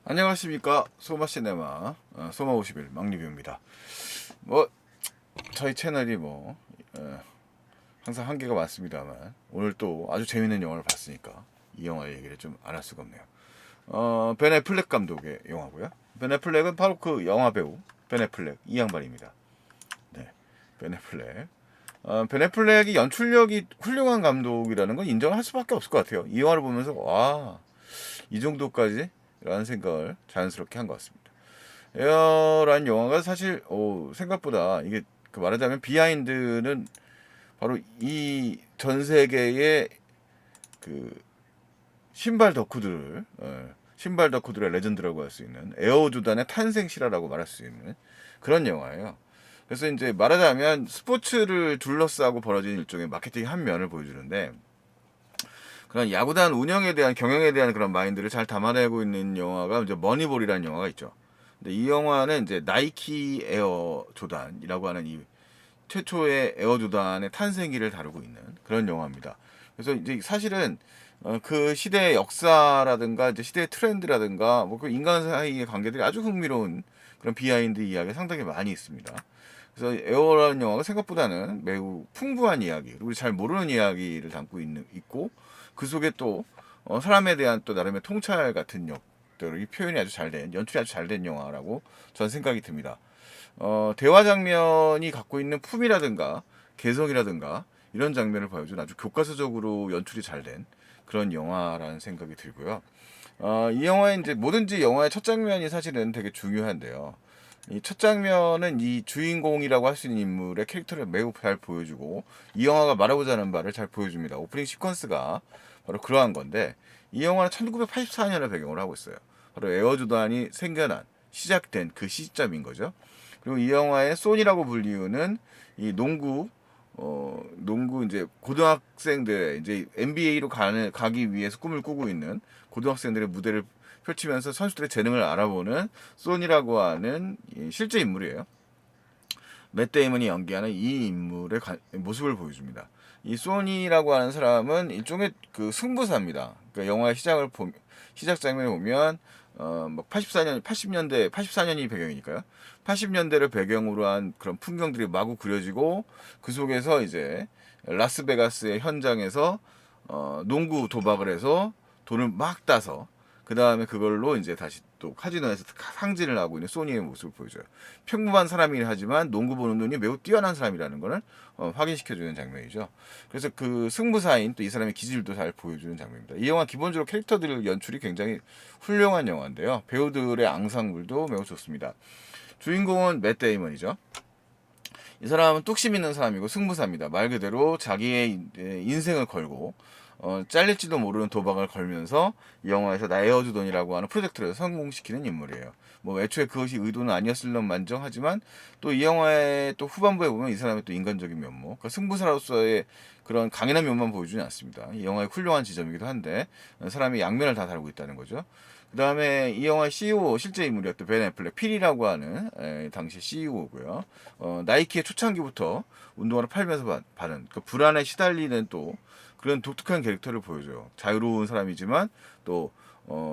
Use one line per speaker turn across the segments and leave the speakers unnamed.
안녕하십니까. 소마시네마 소마 51 막리뷰입니다. 뭐 저희 채널이 항상 한계가 많습니다만 오늘 또 아주 재밌는 영화를 봤으니까 이 영화 얘기를 좀 안 할 수가 없네요. 벤 애플렉 감독의 영화고요. 벤 애플렉은 바로 그 영화 배우 벤 애플렉 이 양반입니다. 네, 벤 애플렉. 벤 애플렉이 연출력이 훌륭한 감독이라는 건 인정할 수밖에 없을 것 같아요. 이 영화를 보면서 와, 이 정도까지? 라는 생각을 자연스럽게 한 것 같습니다. 에어라는 영화가 사실 생각보다 이게 그 말하자면 비하인드는 바로 이 전 세계의 그 신발 덕후들의 레전드라고 할 수 있는 에어조단의 탄생 실화라고 말할 수 있는 그런 영화예요. 그래서 이제 말하자면 스포츠를 둘러싸고 벌어진 일종의 마케팅 한 면을 보여주는데, 그런 야구단 운영에 대한 경영에 대한 그런 마인드를 잘 담아내고 있는 영화가 이제 머니볼이라는 영화가 있죠. 근데 이 영화는 이제 나이키 에어 조단이라고 하는 이 최초의 에어 조단의 탄생기를 다루고 있는 그런 영화입니다. 그래서 이제 사실은 그 시대의 역사라든가 이제 시대의 트렌드라든가 뭐 그 인간 사이의 관계들이 아주 흥미로운 그런 비하인드 이야기가 상당히 많이 있습니다. 그래서 에어라는 영화가 생각보다는 매우 풍부한 이야기, 그리고 우리 잘 모르는 이야기를 있고, 그 속에 또 사람에 대한 또 나름의 통찰 같은 역들이 표현이 아주 잘 된, 연출이 아주 잘 된 영화라고 전 생각이 듭니다. 대화 장면이 갖고 있는 품이라든가 개성이라든가 이런 장면을 보여준 아주 교과서적으로 연출이 잘 된 그런 영화라는 생각이 들고요. 이 영화에 이제 뭐든지 영화의 첫 장면이 사실은 되게 중요한데요. 이 첫 장면은 이 주인공이라고 할 수 있는 인물의 캐릭터를 매우 잘 보여주고, 이 영화가 말하고자 하는 바를 잘 보여줍니다. 오프닝 시퀀스가 바로 그러한 건데, 이 영화는 1984년을 배경으로 하고 있어요. 바로 에어조단이 생겨난 시작된 그 시점인 거죠. 그리고 이 영화의 소니라고 불리우는 이 농구 이제 고등학생들 이제 NBA로 가기 위해서 꿈을 꾸고 있는 고등학생들의 무대를 펼치면서 선수들의 재능을 알아보는 소니라고 하는 실제 인물이에요. 맷 데이먼이 연기하는 이 인물의 모습을 보여줍니다. 이 소니라고 하는 사람은 일종의 그 승부사입니다. 그러니까 영화의 시작 장면을 보면 뭐 84년이 배경이니까요. 80년대를 배경으로 한 그런 풍경들이 마구 그려지고, 그 속에서 이제 라스베가스의 현장에서 농구 도박을 해서 돈을 막 따서 그 다음에 그걸로 이제 다시 또 카지노에서 상진을 하고 있는 소니의 모습을 보여줘요. 평범한 사람이긴 하지만 농구 보는 눈이 매우 뛰어난 사람이라는 것을 확인시켜주는 장면이죠. 그래서 그 승부사인 또 이 사람의 기질도 잘 보여주는 장면입니다. 이 영화 기본적으로 캐릭터들 연출이 굉장히 훌륭한 영화인데요. 배우들의 앙상블도 매우 좋습니다. 주인공은 맷 데이먼이죠. 이 사람은 뚝심 있는 사람이고 승부사입니다. 말 그대로 자기의 인생을 걸고 잘릴지도 모르는 도박을 걸면서 이 영화에서 나에어주돈이라고 하는 프로젝트를 성공시키는 인물이에요. 뭐 애초에 그것이 의도는 아니었을런 만정하지만, 또 이 영화의 또 후반부에 보면 이 사람의 또 인간적인 면모, 그러니까 승부사로서의 그런 강인한 면만 보여주지 않습니다. 이 영화의 훌륭한 지점이기도 한데 사람이 양면을 다 다루고 있다는 거죠. 그 다음에 이 영화의 CEO, 실제 인물이었던 벤 애플렉, 필이라고 하는 당시 CEO고요. 나이키의 초창기부터 운동화를 팔면서 받은 그 불안에 시달리는 또 그런 독특한 캐릭터를 보여줘요. 자유로운 사람이지만 또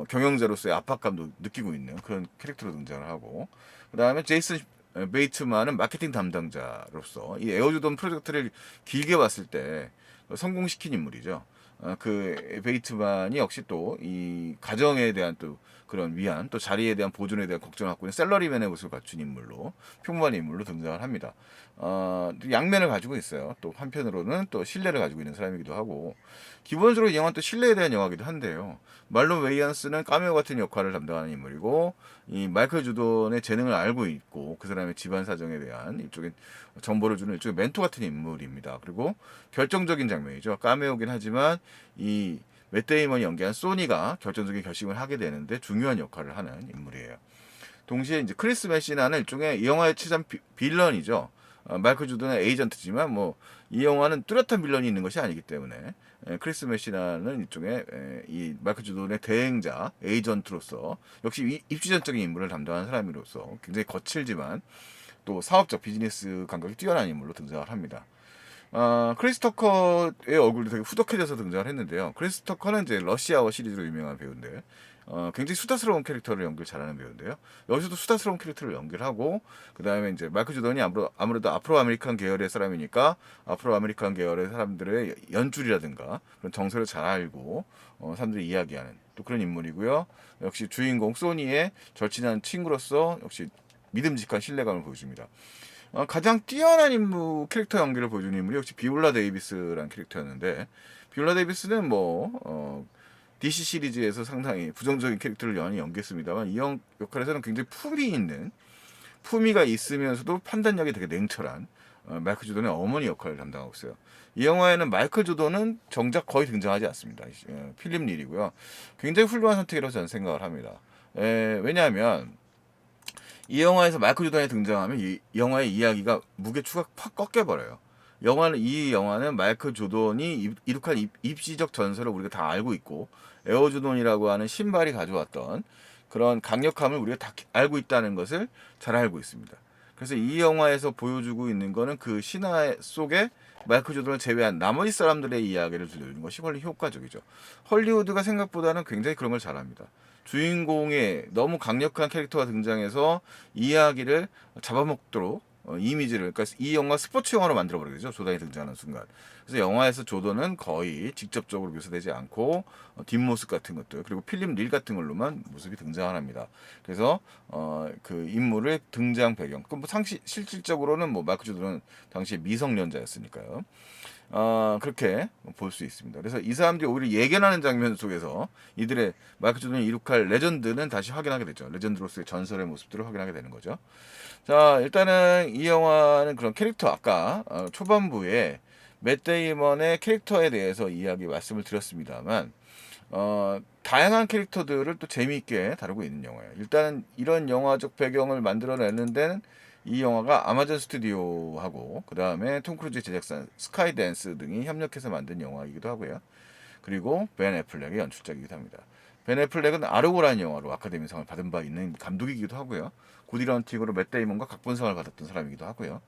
경영자로서의 압박감도 느끼고 있는 그런 캐릭터로 등장을 하고, 그 다음에 제이슨 베이트만은 마케팅 담당자로서 이 에어조던 프로젝트를 길게 봤을 때 성공시킨 인물이죠. 그 베이트만이 역시 또 이 가정에 대한 또 그런 위안, 또 자리에 대한 보존에 대한 걱정을 갖고 있는 셀러리맨의 모습을 갖춘 인물로, 평범한 인물로 등장을 합니다. 양면을 가지고 있어요. 또 한편으로는 또 신뢰를 가지고 있는 사람이기도 하고, 기본적으로 이 영화는 또 신뢰에 대한 영화이기도 한데요. 말론 웨이안스는 카메오 같은 역할을 담당하는 인물이고, 이 마이클 주돈의 재능을 알고 있고 그 사람의 집안 사정에 대한 일종의 정보를 주는 일종의 멘토 같은 인물입니다. 그리고 결정적인 장면이죠. 카메오긴 하지만 이 맷 데이먼이 연기한 소니가 결정적인 결심을 하게 되는데 중요한 역할을 하는 인물이에요. 동시에 이제 크리스 메시나는 일종의 이 영화의 최장 빌런이죠. 마이클 조던의 에이전트지만 뭐 이 영화는 뚜렷한 빌런이 있는 것이 아니기 때문에 크리스 메시나는 일종의 이 마이클 조던의 대행자 에이전트로서 역시 입지전적인 인물을 담당하는 사람으로서 굉장히 거칠지만 또 사업적 비즈니스 감각이 뛰어난 인물로 등장을 합니다. 크리스 터커의 얼굴도 되게 후덕해져서 등장을 했는데요. 크리스 터커는 이제 러시아워 시리즈로 유명한 배우인데, 굉장히 수다스러운 캐릭터를 연기를 잘하는 배우인데요. 여기서도 수다스러운 캐릭터를 연기를 하고, 그 다음에 이제 마이클 조던이 아무래도 아프로 아메리칸 계열의 사람이니까 아프로 아메리칸 계열의 사람들의 연줄이라든가 그런 정서를 잘 알고 사람들이 이야기하는 또 그런 인물이고요. 역시 주인공 소니의 절친한 친구로서 역시 믿음직한 신뢰감을 보여줍니다. 가장 뛰어난 인물 캐릭터 연기를 보여주는 인물이 역시 비올라 데이비스라는 캐릭터였는데, 비올라 데이비스는 DC 시리즈에서 상당히 부정적인 캐릭터를 많이 연기했습니다만, 이 역할에서는 굉장히 품위가 있으면서도 판단력이 되게 냉철한 마이클 조던의 어머니 역할을 담당하고 있어요. 이 영화에는 마이클 조던은 정작 거의 등장하지 않습니다. 필립 릴이고요. 굉장히 훌륭한 선택이라고 저는 생각을 합니다. 왜냐하면 이 영화에서 마이클 조던이 등장하면 이 영화의 이야기가 무게추가 팍 꺾여버려요. 이 영화는 마이클 조던이 이룩한 입시적 전설을 우리가 다 알고 있고, 에어 조던이라고 하는 신발이 가져왔던 그런 강력함을 우리가 다 알고 있다는 것을 잘 알고 있습니다. 그래서 이 영화에서 보여주고 있는 거는 그 신화 속에 마이클 조던을 제외한 나머지 사람들의 이야기를 들려주는 것이 훨씬 효과적이죠. 헐리우드가 생각보다는 굉장히 그런 걸 잘합니다. 주인공의 너무 강력한 캐릭터가 등장해서 이야기를 잡아먹도록 이미지를, 그러니까 이 영화 스포츠 영화로 만들어버리죠. 조던이 등장하는 순간. 그래서 영화에서 조던은 거의 직접적으로 묘사되지 않고 뒷모습 같은 것들, 그리고 필립 릴 같은 걸로만 모습이 등장을 합니다. 그래서 그 인물의 등장 배경, 실질적으로는 마이클 조던은 당시 미성년자였으니까요. 그렇게 볼 수 있습니다. 그래서 이 사람들이 오히려 예견하는 장면 속에서 이들의 마이클 조던이 이룩할 레전드는 다시 확인하게 되죠. 레전드로서의 전설의 모습들을 확인하게 되는 거죠. 자, 일단은 이 영화는 그런 캐릭터, 아까 초반부에 맷 데이먼의 캐릭터에 대해서 말씀을 드렸습니다만, 다양한 캐릭터들을 또 재미있게 다루고 있는 영화예요. 일단은 이런 영화적 배경을 만들어내는 데는 이 영화가 아마존 스튜디오하고 그 다음에 톰 크루즈의 제작사 스카이댄스 등이 협력해서 만든 영화이기도 하고요. 그리고 벤 애플렉의 연출작이기도 합니다. 벤 애플렉은 아르고라는 영화로 아카데미상을 받은 바 있는 감독이기도 하고요. 고디런틱으로 맷 데이먼과 각본상을 받았던 사람이기도 하고요.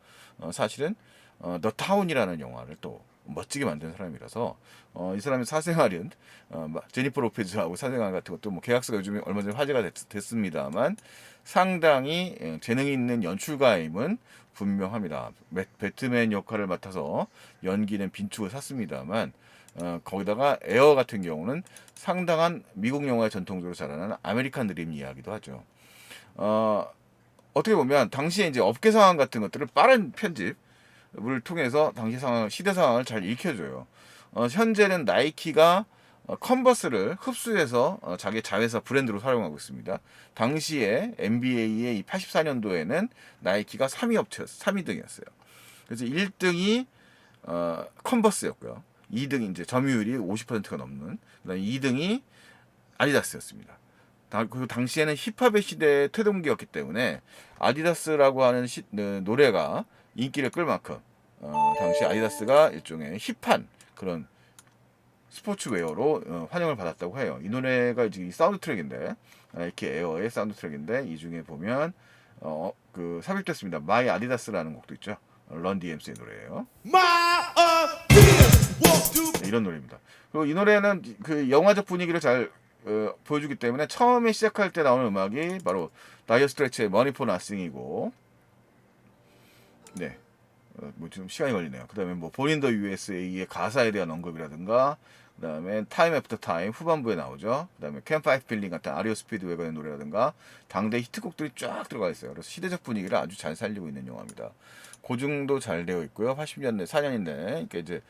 사실은 더 타운이라는 영화를 또 멋지게 만든 사람이라서 이 사람의 사생활은 제니퍼 로페즈하고 사생활 같은 것도 계약서가 요즘에 얼마 전에 화제가 됐습니다만 상당히 재능이 있는 연출가임은 분명합니다. 배트맨 역할을 맡아서 연기는 빈축을 샀습니다만 거기다가 에어 같은 경우는 상당한 미국 영화의 전통적으로 자라나는 아메리칸 드림 이야기도 하죠. 어떻게 보면 당시에 이제 업계 상황 같은 것들을 빠른 편집을 통해서 당시 상황, 시대 상황을 잘 읽혀줘요. 현재는 나이키가 컨버스를 흡수해서 자기 자회사 브랜드로 사용하고 있습니다. 당시에 NBA의 84년도에는 나이키가 3위 등이었어요. 그래서 1등이 컨버스였고요. 2등이 이제 점유율이 50%가 넘는, 그다음에 2등이 아디다스였습니다. 그리고 당시에는 힙합의 시대의 태동기였기 때문에 아디다스라고 하는 노래가 인기를 끌 만큼 당시 아디다스가 일종의 힙한 그런 스포츠웨어로 환영을 받았다고 해요. 이 노래가 이제 이 사운드 트랙인데, 이렇게 에어의 사운드 트랙인데, 이 중에 보면 삽입됐습니다. 마이 아디다스라는 곡도 있죠. 런 DMC의 노래예요. 네, 이런 노래입니다. 그리고 이 노래는 그 영화적 분위기를 잘 보여주기 때문에 처음에 시작할 때 나오는 음악이 바로 다이어 스트레치의 머니 포 나싱이고, 네, 좀 시간이 걸리네요. 그 다음에 본인 더 USA의 가사에 대한 언급이라든가, 그 다음에 타임 애프터 타임 후반부에 나오죠. 그 다음에 캠프 파이어 필링 같은 아리오 스피드 웨건의 노래라든가 당대 히트곡들이 쫙 들어가 있어요. 그래서 시대적 분위기를 아주 잘 살리고 있는 영화입니다. 고증도 잘 되어 있고요. 80년대, 4년인데, 그러니까 이제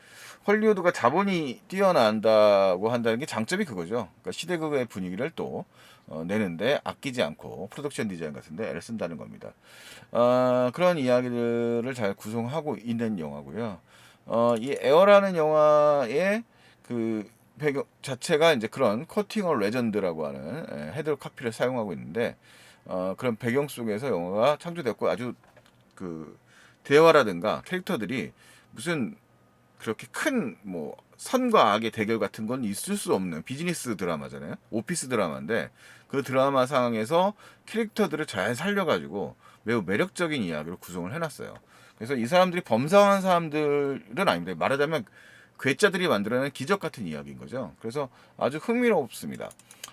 헐리우드가 자본이 뛰어난다고 한다는 게 장점이 그거죠. 그러니까 시대극의 분위기를 또 내는데 아끼지 않고 프로덕션 디자인 같은데 애를 쓴다는 겁니다. 그런 이야기들을 잘 구성하고 있는 영화고요. 이 에어라는 영화의 그 배경 자체가 이제 그런 커팅어 레전드라고 하는 헤더 카피를 사용하고 있는데, 그런 배경 속에서 영화가 창조됐고, 아주 그 대화라든가 캐릭터들이 무슨 그렇게 큰 선과 악의 대결 같은 건 있을 수 없는 비즈니스 드라마잖아요. 오피스 드라마인데 그 드라마 상황에서 캐릭터들을 잘 살려가지고 매우 매력적인 이야기로 구성을 해놨어요. 그래서 이 사람들이 범상한 사람들은 아닙니다. 말하자면 괴짜들이 만들어낸 기적 같은 이야기인 거죠. 그래서 아주 흥미롭습니다.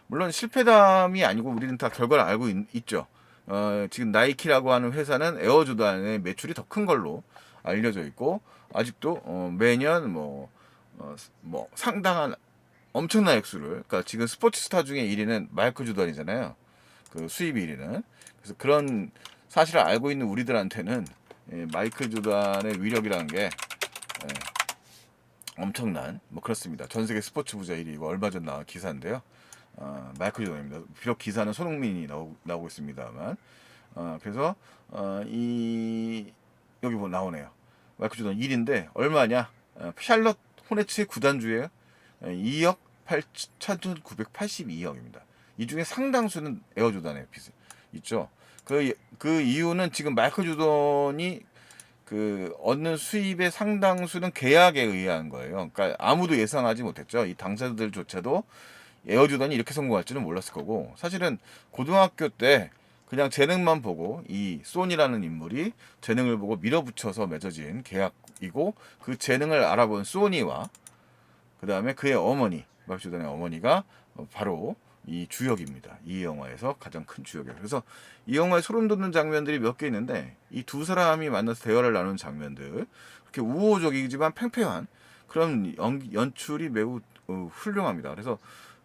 물론 실패담이 아니고 우리는 다 결과를 알고 있죠. 지금 나이키라고 하는 회사는 에어조단의 매출이 더 큰 걸로 알려져 있고 아직도 매년 뭐 상당한 엄청난 액수를, 그러니까 지금 스포츠 스타 중에 1위는 마이클 조던이잖아요. 그 수입 1위는. 그래서 그런 사실을 알고 있는 우리들한테는 마이클 조던의 위력이라는 게 엄청난 뭐 그렇습니다. 전 세계 스포츠 부자 1위 이거 얼마 전 나온 기사인데요. 마이클 조던입니다. 비록 기사는 손흥민이 나오고 있습니다만, 그래서 이 여기 뭐 나오네요. 마이클 조던 1인데 얼마냐? 샬럿 호네츠의 구단주예요. 2억 8,982억입니다. 이 중에 상당수는 에어조단에 있죠. 그 이유는 지금 마이클 조던이 그 얻는 수입의 상당수는 계약에 의한 거예요. 그러니까 아무도 예상하지 못했죠. 이 당사자들조차도 에어조던이 이렇게 성공할 줄은 몰랐을 거고, 사실은 고등학교 때 그냥 재능만 보고 이 소니라는 인물이 재능을 보고 밀어붙여서 맺어진 계약이고, 그 재능을 알아본 소니와 그 다음에 그의 어머니, 마이클 조던의 어머니가 바로 이 주역입니다. 이 영화에서 가장 큰 주역이에요. 그래서 이 영화에 소름 돋는 장면들이 몇 개 있는데, 이 두 사람이 만나서 대화를 나누는 장면들, 그렇게 우호적이지만 팽팽한 그런 연출이 매우 훌륭합니다. 그래서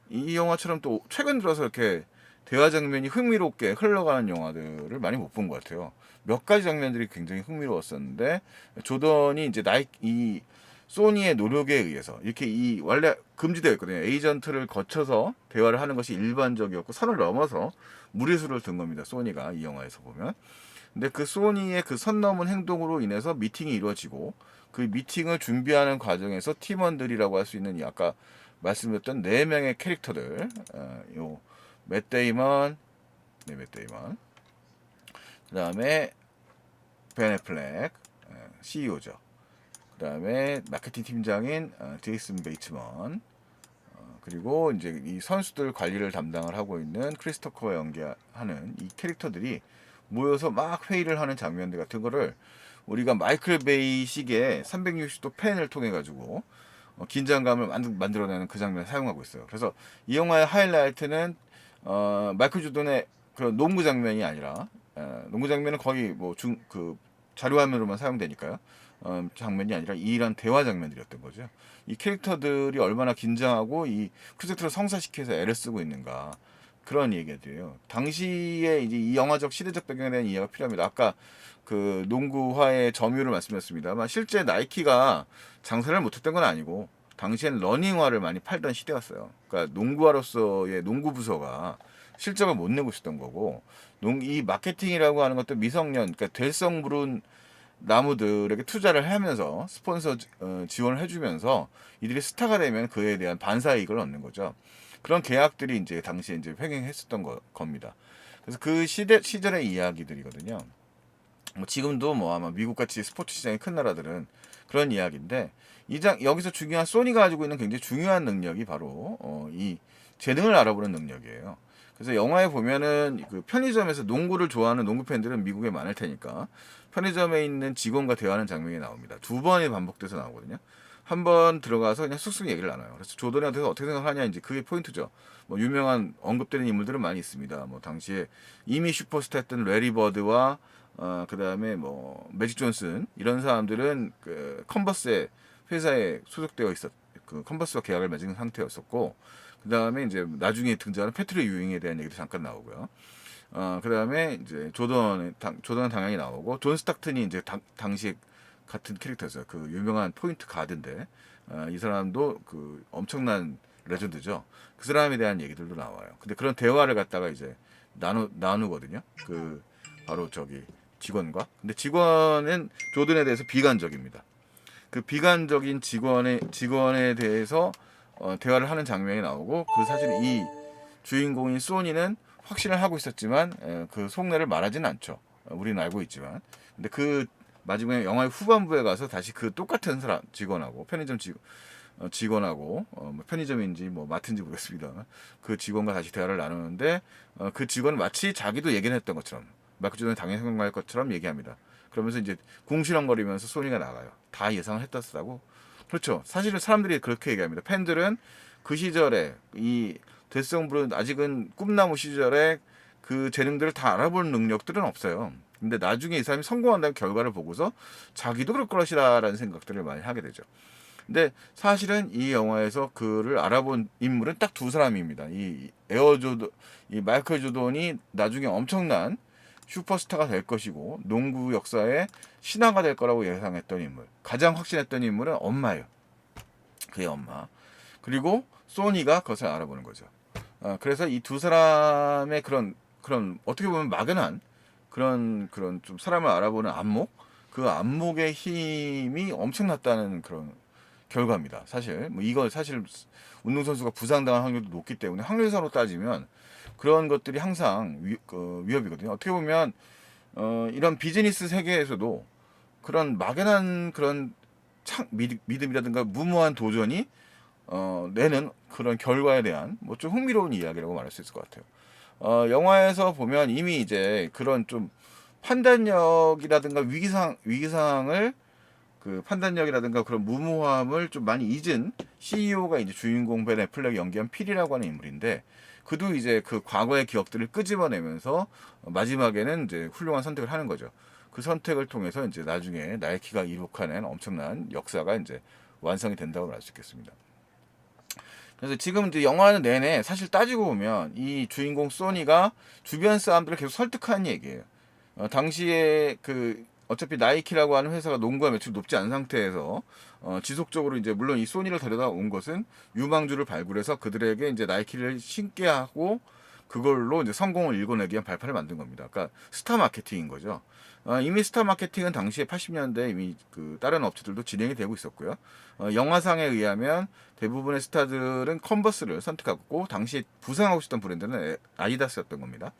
이 영화처럼 또 최근 들어서 이렇게 대화 장면이 흥미롭게 흘러가는 영화들을 많이 못 본 것 같아요. 몇 가지 장면들이 굉장히 흥미로웠었는데, 조던이 이제 이 소니의 노력에 의해서 이렇게 이 원래 금지되어 있거든요. 에이전트를 거쳐서 대화를 하는 것이 일반적이었고 선을 넘어서 무리수를 둔 겁니다. 소니가 이 영화에서 보면. 근데 그 소니의 그 선 넘은 행동으로 인해서 미팅이 이루어지고, 그 미팅을 준비하는 과정에서 팀원들이라고 할 수 있는 이 아까 말씀드렸던 네 명의 캐릭터들, 요 맷 데이먼, 맷 데이먼, 그 다음에 벤 애플렉, CEO죠. 그 다음에 마케팅 팀장인 제이슨 베이츠먼, 그리고 이제 이 선수들 관리를 담당을 하고 있는 크리스토퍼가 연기하는 이 캐릭터들이 모여서 막 회의를 하는 장면들 같은 거를 우리가 마이클 베이식의 360도 팬을 통해 가지고 긴장감을 만들어내는 그 장면을 사용하고 있어요. 그래서 이 영화의 하이라이트는 마이클 조던의 그런 농구 장면이 아니라, 농구 장면은 거의 뭐 그 자료화면으로만 사용되니까요. 장면이 아니라 이런 대화 장면들이었던 거죠. 이 캐릭터들이 얼마나 긴장하고 이 프로젝트를 성사시켜서 애를 쓰고 있는가, 그런 얘기들이에요. 당시에 이제 이 영화적 시대적 배경에 대한 이해가 필요합니다. 아까 그 농구화의 점유를 말씀드렸습니다만, 실제 나이키가 장사를 못했던 건 아니고 당시엔 러닝화를 많이 팔던 시대였어요. 그러니까 농구화로서의 농구 부서가 실적을 못 내고 있었던 거고, 이 마케팅이라고 하는 것도 미성년, 그러니까 될성 부른 나무들에게 투자를 하면서 스폰서 지원을 해주면서 이들이 스타가 되면 그에 대한 반사이익을 얻는 거죠. 그런 계약들이 이제 당시에 이제 횡행했었던 겁니다. 그래서 그 시절의 이야기들이거든요. 뭐 지금도 뭐 아마 미국같이 스포츠 시장이 큰 나라들은 그런 이야기인데, 여기서 중요한 소니가 가지고 있는 굉장히 중요한 능력이 바로 이 재능을 알아보는 능력이에요. 그래서 영화에 보면은 그 편의점에서 농구를 좋아하는 농구 팬들은 미국에 많을 테니까 편의점에 있는 직원과 대화하는 장면이 나옵니다. 두 번이 반복돼서 나오거든요. 한 번 들어가서 그냥 쑥쑥 얘기를 나눠요. 그래서 조던에 대해서 어떻게 생각하냐, 이제 그게 포인트죠. 뭐 유명한 언급되는 인물들은 많이 있습니다. 뭐 당시에 이미 슈퍼스타였던 레리 버드와 그 다음에 뭐 매직 존슨, 이런 사람들은 그 컨버스의 회사에 소속되어 그 컨버스와 계약을 맺은 상태였었고, 그 다음에 이제 나중에 등장하는 패트릭 유잉에 대한 얘기도 잠깐 나오고요. 그 다음에 이제 조던은 당연히 나오고, 존 스타튼이 이제 당시 같은 캐릭터였어요. 그 유명한 포인트 가드인데, 이 사람도 그 엄청난 레전드죠. 그 사람에 대한 얘기들도 나와요. 근데 그런 대화를 갖다가 이제 나누거든요. 그 바로 저기 직원과. 근데 직원은 조던에 대해서 비관적입니다. 그 비관적인 직원에 대해서 대화를 하는 장면이 나오고, 그 사실 이 주인공인 소니는 확신을 하고 있었지만 그 속내를 말하진 않죠. 우리는 알고 있지만. 근데 그 마지막에 영화의 후반부에 가서 다시 그 똑같은 사람 직원하고 직원하고 뭐 편의점인지 뭐 마트인지 모르겠습니다. 그 직원과 다시 대화를 나누는데, 그 직원은 마치 자기도 얘기를 했던 것처럼, 마크 조던이 당연히 생각할 것처럼 얘기합니다. 그러면서 이제 궁시렁거리면서 소니가 나가요. 다 예상을 했다고. 그렇죠. 사실은 사람들이 그렇게 얘기합니다. 팬들은 그 시절에 이 데스성불은 아직은 꿈나무 시절에 그 재능들을 다 알아볼 능력들은 없어요. 근데 나중에 이 사람이 성공한다는 결과를 보고서 자기도 그럴 것이라는 생각들을 많이 하게 되죠. 근데 사실은 이 영화에서 그를 알아본 인물은 딱 두 사람입니다. 이 에어조던, 이 마이클 조던이 나중에 엄청난 슈퍼스타가 될 것이고 농구 역사의 신화가 될 거라고 예상했던 인물. 가장 확신했던 인물은 엄마예요. 그의 엄마. 그리고 소니가 그것을 알아보는 거죠. 그래서 이 두 사람의 그런 어떻게 보면 막연한 그런 좀 사람을 알아보는 안목, 그 안목의 힘이 엄청났다는 그런 결과입니다. 사실 뭐 이걸 사실 운동선수가 부상당할 확률도 높기 때문에 확률상으로 따지면 그런 것들이 항상 위협이거든요. 어떻게 보면 이런 비즈니스 세계에서도 그런 막연한 그런 믿음이라든가 무모한 도전이 내는 그런 결과에 대한 뭐 좀 흥미로운 이야기라고 말할 수 있을 것 같아요. 영화에서 보면 이미 이제 그런 좀 판단력이라든가 위기상을 그 판단력이라든가 그런 무모함을 좀 많이 잊은 CEO가 이제 주인공 벤 애플렉이 연기한 필이라고 하는 인물인데 그도 이제 그 과거의 기억들을 끄집어내면서 마지막에는 이제 훌륭한 선택을 하는 거죠. 그 선택을 통해서 이제 나중에 나이키가 이룩하는 엄청난 역사가 이제 완성이 된다고 말 수 있겠습니다. 그래서 지금 이제 영화는 내내 사실 따지고 보면 이 주인공 소니가 주변 사람들을 계속 설득하는 얘기예요. 당시에 그 어차피 나이키라고 하는 회사가 농구화 매출이 높지 않은 상태에서 지속적으로 이제 물론 이 소니를 데려다 온 것은 유망주를 발굴해서 그들에게 이제 나이키를 신게 하고 그걸로 이제 성공을 일궈내기 위한 발판을 만든 겁니다. 그러니까 스타 마케팅인 거죠. 이미 스타 마케팅은 당시에 80년대 이미 그 다른 업체들도 진행이 되고 있었고요. 영화상에 의하면 대부분의 스타들은 컨버스를 선택하고 당시에 부상하고 있었던 브랜드는 아디다스였던 겁니다.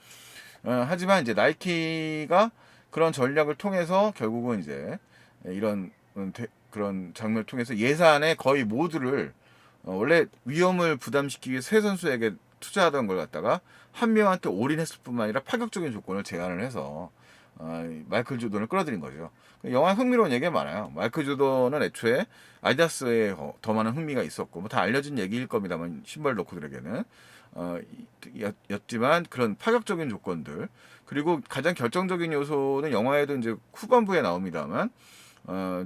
하지만 이제 나이키가 그런 전략을 통해서 결국은 이제 이런 그런 장면을 통해서 예산의 거의 모두를 원래 위험을 부담시키기 위해 세 선수에게 투자하던 걸 갖다가 한 명한테 올인했을 뿐만 아니라 파격적인 조건을 제안을 해서 마이클 조던을 끌어들인 거죠. 영화에 흥미로운 얘기가 많아요. 마이클 조던은 애초에 아디다스에 더 많은 흥미가 있었고 뭐 다 알려진 얘기일 겁니다만 신발 덕후들에게는 였지만 그런 파격적인 조건들 그리고 가장 결정적인 요소는 영화에도 이제 후반부에 나옵니다만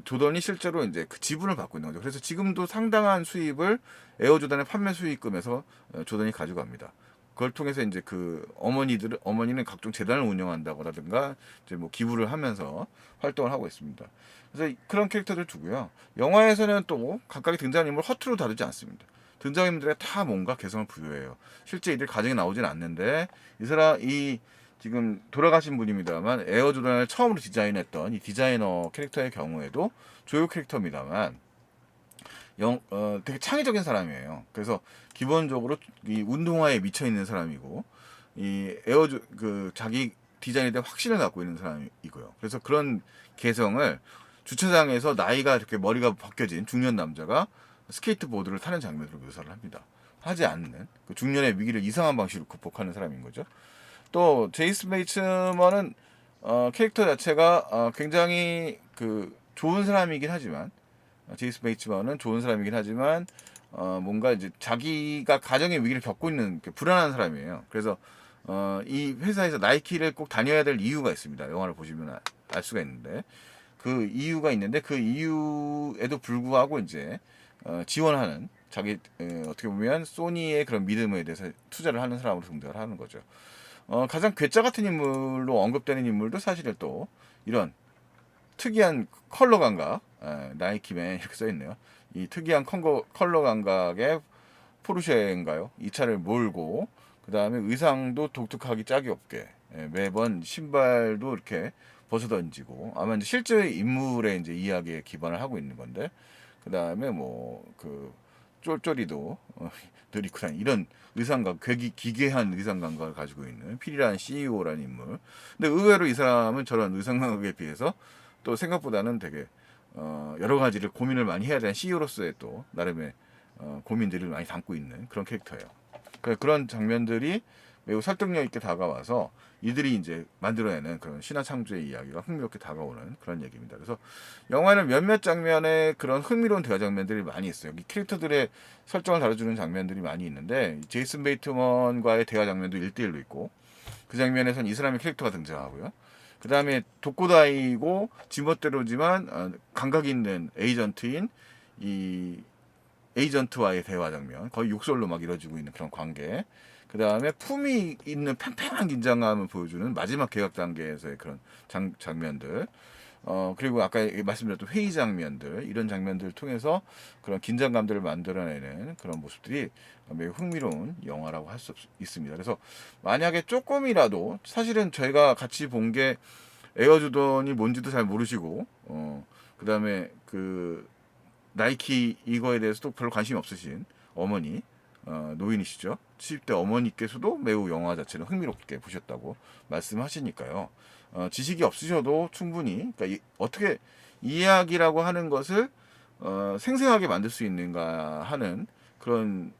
조던이 실제로 이제 그 지분을 갖고 있는 거죠. 그래서 지금도 상당한 수입을 에어조던의 판매 수익금에서 조던이 가져갑니다. 그걸 통해서 이제 그 어머니는 각종 재단을 운영한다거라든가 이제 뭐 기부를 하면서 활동을 하고 있습니다. 그래서 그런 캐릭터들 두고요. 영화에서는 또 각각의 등장인물 허투루 다루지 않습니다. 등장인물들에 다 뭔가 개성을 부여해요. 실제 이들 가정에 나오진 않는데 이 지금 돌아가신 분입니다만 에어조단을 처음으로 디자인했던 이 디자이너 캐릭터의 경우에도 조교 캐릭터입니다만 되게 창의적인 사람이에요. 그래서 기본적으로 이 운동화에 미쳐 있는 사람이고 이 자기 디자인에 대한 확신을 갖고 있는 사람이고요. 그래서 그런 개성을 주차장에서 나이가 이렇게 머리가 벗겨진 중년 남자가 스케이트보드를 타는 장면으로 묘사를 합니다. 하지 않는 그 중년의 위기를 이상한 방식으로 극복하는 사람인 거죠. 또 제이슨 베이츠먼은 캐릭터 자체가 굉장히 그 좋은 사람이긴 하지만 제이슨 베이츠먼은 좋은 사람이긴 하지만 뭔가 이제 자기가 가정의 위기를 겪고 있는 불안한 사람이에요. 그래서 이 회사에서 나이키를 꼭 다녀야 될 이유가 있습니다. 영화를 보시면 알 수가 있는데 그 이유가 있는데 그 이유에도 불구하고 이제 지원하는 자기 어떻게 보면 소니의 그런 믿음에 대해서 투자를 하는 사람으로 등장을 하는 거죠. 가장 괴짜 같은 인물로 언급되는 인물도 사실은 또 이런 특이한 컬러 감각, 나이키맨 이렇게 써 있네요. 이 특이한 컬러 감각의 포르쉐인가요? 이 차를 몰고 그 다음에 의상도 독특하기 짝이 없게 매번 신발도 이렇게 벗어 던지고 아마 이제 실제 인물의 이제 이야기에 기반을 하고 있는 건데 그 다음에 뭐 그 쫄쫄이도 늘 입고 다니는 이런 의상감, 기괴한 의상 감각을 가지고 있는 필이라는 CEO라는 인물. 근데 의외로 이 사람은 저런 의상 감각에 비해서 또 생각보다는 되게 여러 가지를 고민을 많이 해야 되는 CEO로서의 또 나름의 고민들을 많이 담고 있는 그런 캐릭터예요. 그런 장면들이 매우 설득력 있게 다가와서 이들이 이제 만들어내는 그런 신화 창조의 이야기가 흥미롭게 다가오는 그런 얘기입니다. 그래서 영화는 몇몇 장면에 그런 흥미로운 대화 장면들이 많이 있어요. 여기 캐릭터들의 설정을 다뤄주는 장면들이 많이 있는데 제이슨 베이트먼과의 대화 장면도 1대1로 있고 그 장면에선 이 사람의 캐릭터가 등장하고요. 그 다음에 독고다이고 지멋대로지만 감각 있는 에이전트인 이 에이전트와의 대화 장면, 거의 욕설로 막 이루어지고 있는 그런 관계. 그 다음에 품이 있는 팽팽한 긴장감을 보여주는 마지막 계약 단계에서의 그런 장면들. 그리고 아까 말씀드렸던 회의 장면들, 이런 장면들을 통해서 그런 긴장감들을 만들어내는 그런 모습들이 매우 흥미로운 영화라고 할 수 있습니다. 그래서 만약에 조금이라도 사실은 저희가 같이 본 게 에어조던이 뭔지도 잘 모르시고, 그 다음에 그 나이키 이거에 대해서도 별로 관심이 없으신 어머니, 노인이시죠. 70대 어머니께서도 매우 영화 자체를 흥미롭게 보셨다고 말씀하시니까요. 지식이 없으셔도 충분히, 그러니까 어떻게 이야기라고 하는 것을 생생하게 만들 수 있는가 하는 그런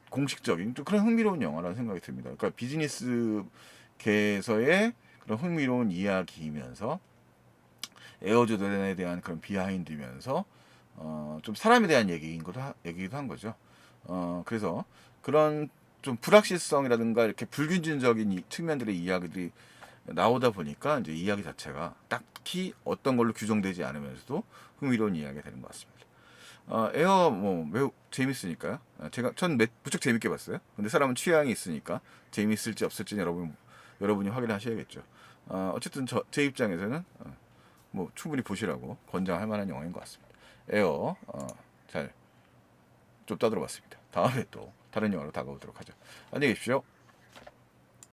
공식적인 좀 그런 흥미로운 영화라는 생각이 듭니다. 그러니까 비즈니스계에서의 그런 흥미로운 이야기이면서 에어조던에 대한 그런 비하인드면서 좀 사람에 대한 얘기기도 한 거죠. 그래서 그런 좀 불확실성이라든가 이렇게 불균진적인 측면들의 이야기들이 나오다 보니까 이제 이야기 자체가 딱히 어떤 걸로 규정되지 않으면서도 흥미로운 이야기가 되는 것 같습니다. 에어 뭐 매우 재밌으니까요. 전 무척 재밌게 봤어요. 근데 사람은 취향이 있으니까 재밌을지 없을지 여러분이 확인하셔야겠죠. 어쨌든 제 입장에서는 뭐 충분히 보시라고 권장할 만한 영화인 것 같습니다. 에어 잘 좀 떠들어봤습니다. 다음에 또 다른 영화로 다가오도록 하죠. 안녕히 계십시오.